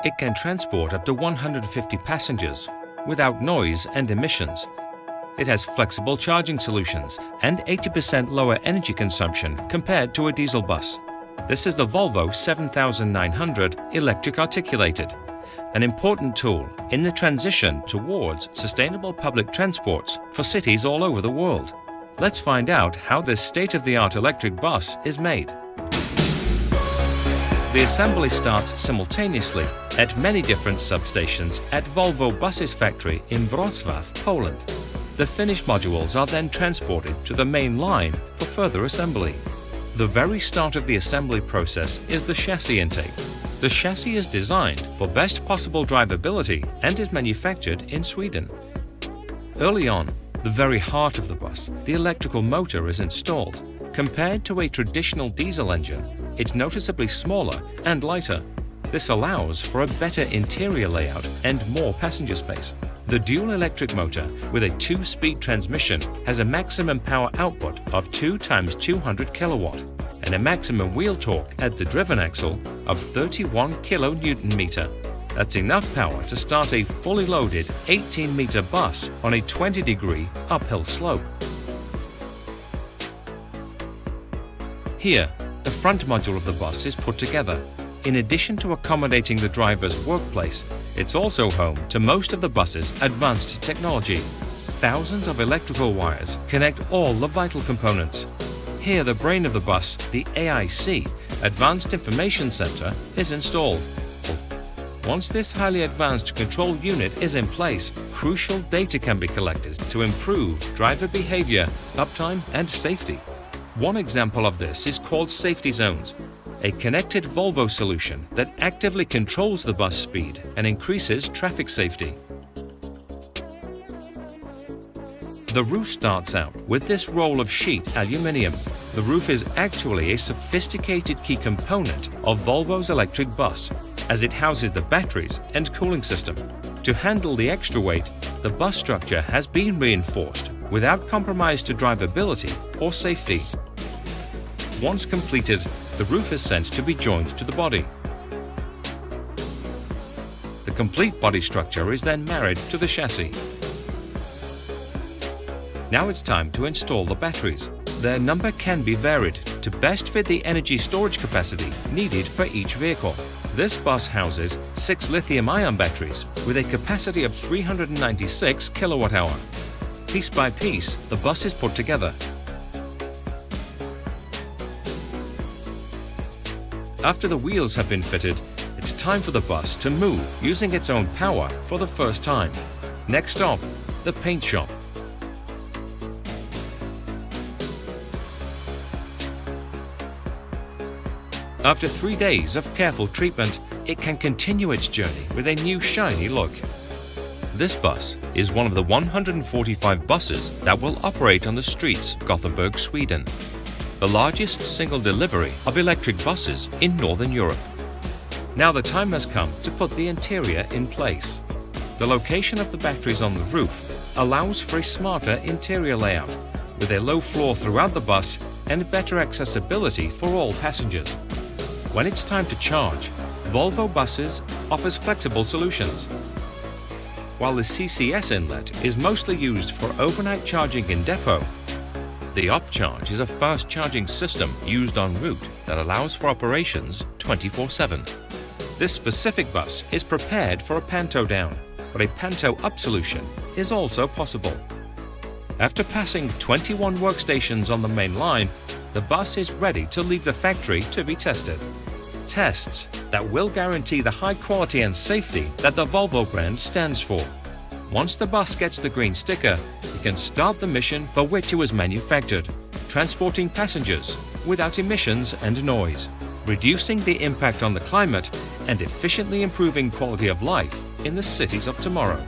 It can transport up to 150 passengers without noise and emissions. It has flexible charging solutions and 80% lower energy consumption compared to a diesel bus. This is the Volvo 7900 electric articulated, an important tool in the transition towards sustainable public transports for cities all over the world. Let's find out how this state-of-the-art electric bus is made. The assembly starts simultaneously at many different substations at Volvo Buses factory in Wrocław, Poland. The finished modules are then transported to the main line for further assembly. The very start of the assembly process is the chassis intake. The chassis is designed for best possible drivability and is manufactured in Sweden. Early on, the very heart of the bus, the electrical motor is installed. Compared to a traditional diesel engine, it's noticeably smaller and lighter. This allows for a better interior layout and more passenger space. The dual electric motor with a 2-speed transmission has a maximum power output of 2 × 200 kilowatt and a maximum wheel torque at the driven axle of 31 kN. That's enough power to start a fully loaded 18-meter bus on a 20-degree uphill slope. Here, the front module of the bus is put together. In addition to accommodating the driver's workplace, it's also home to most of the bus's advanced technology. Thousands of electrical wires connect all the vital components. Here, the brain of the bus, the AIC, Advanced Information Center, is installed. Once this highly advanced control unit is in place, crucial data can be collected to improve driver behavior, uptime, and safety. One example of this is called Safety Zones, a connected Volvo solution that actively controls the bus speed and increases traffic safety. The roof starts out with this roll of sheet aluminium. The roof is actually a sophisticated key component of Volvo's electric bus, as it houses the batteries and cooling system. To handle the extra weight, the bus structure has been reinforced without compromise to drivability or safety. Once completed, the roof is sent to be joined to the body. The complete body structure is then married to the chassis. Now it's time to install the batteries. Their number can be varied to best fit the energy storage capacity needed for each vehicle. This bus houses 6 lithium-ion batteries with a capacity of 396 kilowatt-hour. Piece by piece, the bus is put together. After the wheels have been fitted, it's time for the bus to move using its own power for the first time. Next stop, the paint shop. After 3 days of careful treatment, it can continue its journey with a new shiny look. This bus is one of the 145 buses that will operate on the streets of Gothenburg, Sweden, the largest single delivery of electric buses in Northern Europe. Now the time has come to put the interior in place. The location of the batteries on the roof allows for a smarter interior layout, with a low floor throughout the bus and better accessibility for all passengers. When it's time to charge, Volvo Buses offers flexible solutions. While the CCS inlet is mostly used for overnight charging in depot, the UpCharge is a fast charging system used en route that allows for operations 24/7. This specific bus is prepared for a panto down, but a panto up solution is also possible. After passing 21 workstations on the main line, the bus is ready to leave the factory to be tested. Tests that will guarantee the high quality and safety that the Volvo brand stands for. Once the bus gets the green sticker, it can start the mission for which it was manufactured, transporting passengers without emissions and noise, reducing the impact on the climate and efficiently improving quality of life in the cities of tomorrow.